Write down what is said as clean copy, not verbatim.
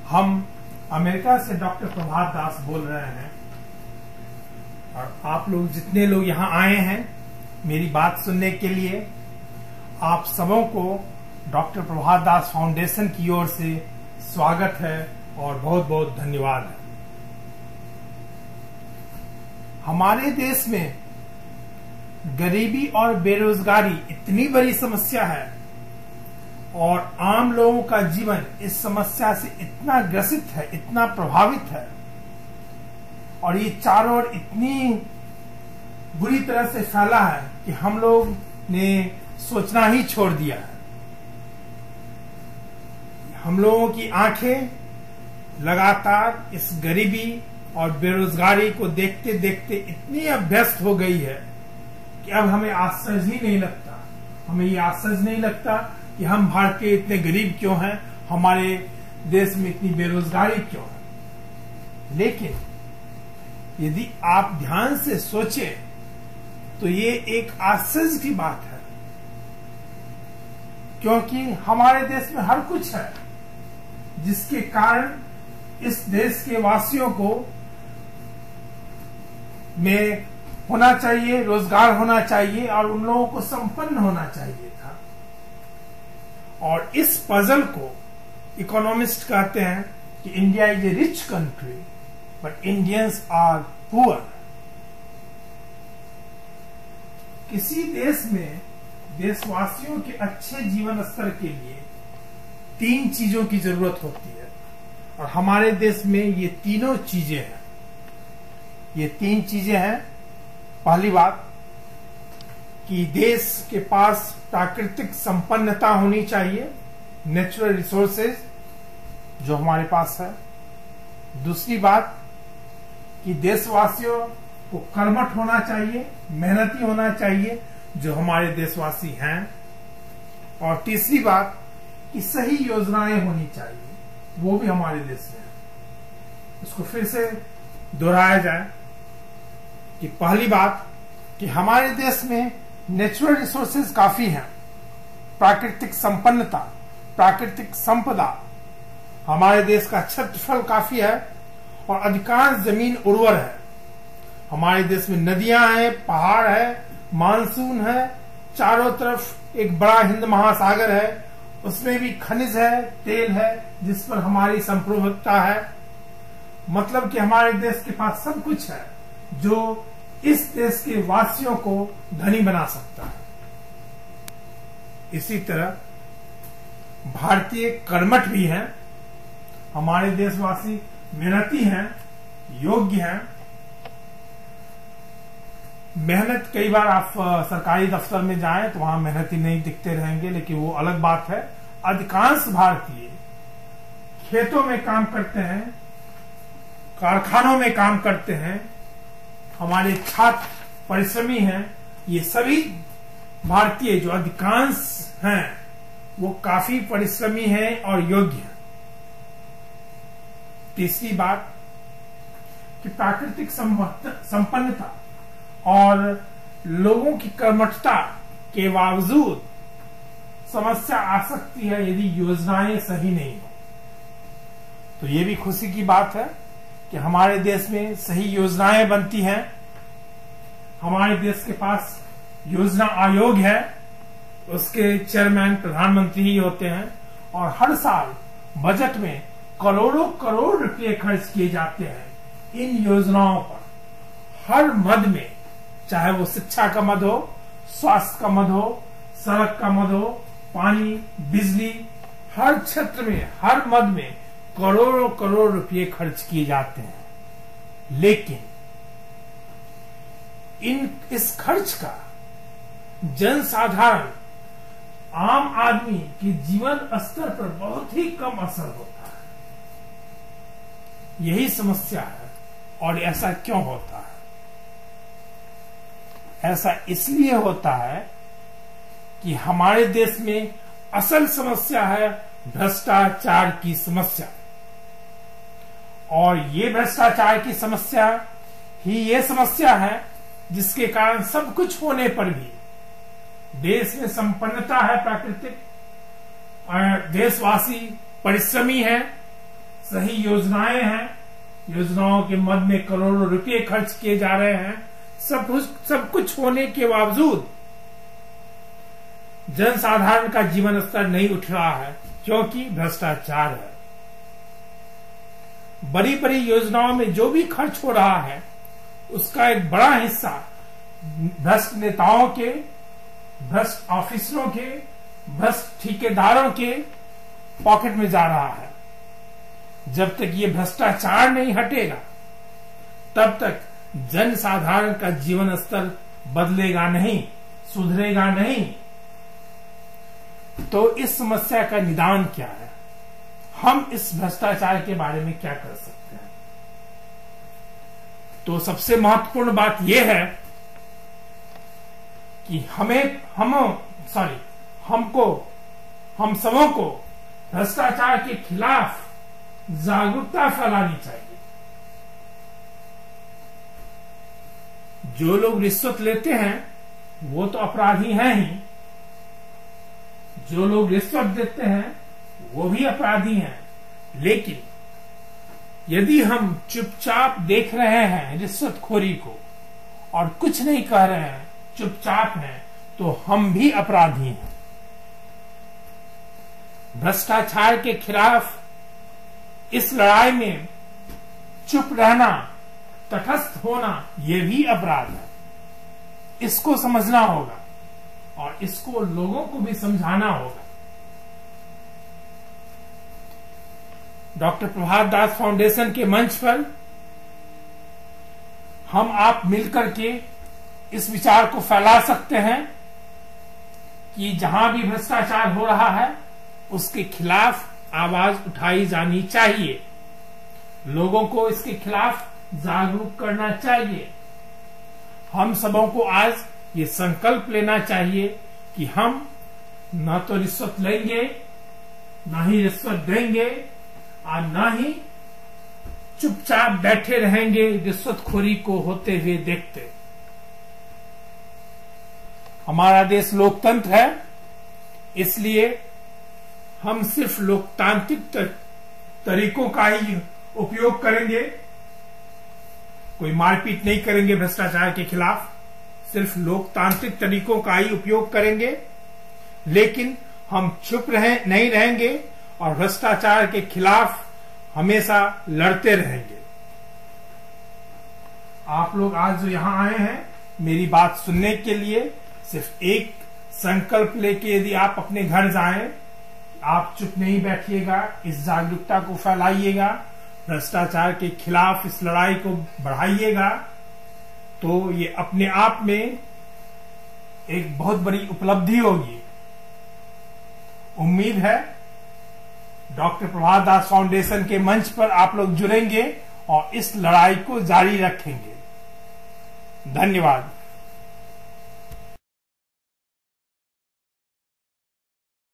हम अमेरिका से डॉक्टर प्रभात दास बोल रहे हैं और आप लोग जितने लोग यहाँ आए हैं मेरी बात सुनने के लिए, आप सबों को डॉक्टर प्रभात दास फाउंडेशन की ओर से स्वागत है और बहुत बहुत धन्यवाद है। हमारे देश में गरीबी और बेरोजगारी इतनी बड़ी समस्या है और आम लोगों का जीवन इस समस्या से इतना ग्रसित है, इतना प्रभावित है और ये चारों ओर इतनी बुरी तरह से फैला है कि हम लोग ने सोचना ही छोड़ दिया है। हम लोगों की आंखें लगातार इस गरीबी और बेरोजगारी को देखते देखते इतनी अभ्यस्त हो गई है कि अब हमें आश्चर्य ही नहीं लगता। हमें ये आश्चर्य नहीं लगता कि हम भारतीय इतने गरीब क्यों हैं, हमारे देश में इतनी बेरोजगारी क्यों है। लेकिन यदि आप ध्यान से सोचें तो ये एक आश्चर्य की बात है, क्योंकि हमारे देश में हर कुछ है जिसके कारण इस देश के वासियों को में होना चाहिए, रोजगार होना चाहिए और उन लोगों को संपन्न होना चाहिए था। और इस पजल को इकोनॉमिस्ट कहते हैं कि India is a rich country but Indians are poor. किसी देश में देशवासियों के अच्छे जीवन स्तर के लिए 3 चीजों की जरूरत होती है और हमारे देश में ये तीनों चीजें हैं। ये 3 चीजें हैं। पहली बात कि देश के पास प्राकृतिक संपन्नता होनी चाहिए, नेचुरल रिसोर्सेज जो हमारे पास है। दूसरी बात कि देशवासियों को कर्मठ होना चाहिए, मेहनती होना चाहिए जो हमारे देशवासी हैं। और तीसरी बात कि सही योजनाएं होनी चाहिए, वो भी हमारे देश में है। उसको फिर से दोहराया जाए कि पहली बात कि हमारे देश में नेचुरल रिसोर्सेज काफी हैं, प्राकृतिक संपन्नता, प्राकृतिक संपदा, हमारे देश का क्षेत्रफल काफी है और अधिकांश जमीन उर्वर है। हमारे देश में नदियां हैं, पहाड़ है, मानसून है, चारों तरफ एक बड़ा हिंद महासागर है, उसमें भी खनिज है, तेल है जिस पर हमारी संप्रभुता है। मतलब कि हमारे देश के पास सब कुछ है जो इस देश के वासियों को धनी बना सकता है। इसी तरह भारतीय कर्मठ भी हैं, हमारे देशवासी मेहनती हैं, योग्य हैं। मेहनत, कई बार आप सरकारी दफ्तर में जाएं तो वहां मेहनती नहीं दिखते रहेंगे, लेकिन वो अलग बात है। अधिकांश भारतीय खेतों में काम करते हैं, कारखानों में काम करते हैं, हमारे छात्र परिश्रमी हैं। ये सभी भारतीय जो अधिकांश हैं वो काफी परिश्रमी हैं और योग्य हैं। तीसरी बात कि प्राकृतिक संपन्नता और लोगों की कर्मठता के बावजूद समस्या आ सकती है यदि योजनाएं सही नहीं हो। तो ये भी खुशी की बात है कि हमारे देश में सही योजनाएं बनती हैं। हमारे देश के पास योजना आयोग है, उसके चेयरमैन प्रधानमंत्री ही होते हैं और हर साल बजट में करोड़ों करोड़ रुपए खर्च किए जाते हैं इन योजनाओं पर। हर मद में, चाहे वो शिक्षा का मद हो, स्वास्थ्य का मद हो, सड़क का मद हो, पानी, बिजली, हर क्षेत्र में, हर मद में करोड़ों करोड़ रुपए खर्च किए जाते हैं। लेकिन इस खर्च का जनसाधारण, आम आदमी के जीवन स्तर पर बहुत ही कम असर होता है। यही समस्या है। और ऐसा क्यों होता है? ऐसा इसलिए होता है कि हमारे देश में असल समस्या है भ्रष्टाचार की समस्या। और ये भ्रष्टाचार की समस्या ही ये समस्या है जिसके कारण सब कुछ होने पर भी देश में संपन्नता है, प्राकृतिक, देशवासी परिश्रमी है, सही योजनाएं हैं, योजनाओं के मद में करोड़ों रुपए खर्च किए जा रहे हैं, सब कुछ होने के बावजूद जनसाधारण का जीवन स्तर नहीं उठ रहा है, क्योंकि भ्रष्टाचार है। बड़ी बड़ी योजनाओं में जो भी खर्च हो रहा है उसका एक बड़ा हिस्सा भ्रष्ट नेताओं के, भ्रष्ट ऑफिसरों के, भ्रष्ट ठेकेदारों के पॉकेट में जा रहा है। जब तक ये भ्रष्टाचार नहीं हटेगा तब तक जनसाधारण का जीवन स्तर बदलेगा नहीं, सुधरेगा नहीं। तो इस समस्या का निदान क्या है? हम इस भ्रष्टाचार के बारे में क्या कर सकते हैं? तो सबसे महत्वपूर्ण बात यह है कि हम सबों को भ्रष्टाचार के खिलाफ जागरूकता फैलानी चाहिए। जो लोग रिश्वत लेते हैं वो तो अपराधी हैं ही, जो लोग रिश्वत देते हैं वो भी अपराधी हैं। लेकिन यदि हम चुपचाप देख रहे हैं रिश्वतखोरी को और कुछ नहीं कह रहे हैं, चुपचाप हैं, तो हम भी अपराधी हैं। भ्रष्टाचार के खिलाफ इस लड़ाई में चुप रहना, तटस्थ होना, यह भी अपराध है। इसको समझना होगा और इसको लोगों को भी समझाना होगा। डॉक्टर प्रभात दास फाउंडेशन के मंच पर हम आप मिलकर के इस विचार को फैला सकते हैं कि जहां भी भ्रष्टाचार हो रहा है उसके खिलाफ आवाज उठाई जानी चाहिए, लोगों को इसके खिलाफ जागरूक करना चाहिए। हम सबों को आज ये संकल्प लेना चाहिए कि हम न तो रिश्वत लेंगे, न ही रिश्वत देंगे और न ही चुपचाप बैठे रहेंगे रिश्वतखोरी को होते हुए देखते। हमारा देश लोकतंत्र है, इसलिए हम सिर्फ लोकतांत्रिक तरीकों का ही उपयोग करेंगे, कोई मारपीट नहीं करेंगे भ्रष्टाचार के खिलाफ, सिर्फ लोकतांत्रिक तरीकों का ही उपयोग करेंगे। लेकिन हम चुप नहीं रहेंगे और भ्रष्टाचार के खिलाफ हमेशा लड़ते रहेंगे। आप लोग आज जो यहां आए हैं मेरी बात सुनने के लिए, सिर्फ एक संकल्प लेके यदि आप अपने घर जाएं, आप चुप नहीं बैठिएगा, इस जागरूकता को फैलाइएगा, भ्रष्टाचार के खिलाफ इस लड़ाई को बढ़ाइएगा, तो ये अपने आप में एक बहुत बड़ी उपलब्धि होगी। उम्मीद है डॉक्टर प्रभात दास फाउंडेशन के मंच पर आप लोग जुड़ेंगे और इस लड़ाई को जारी रखेंगे। धन्यवाद।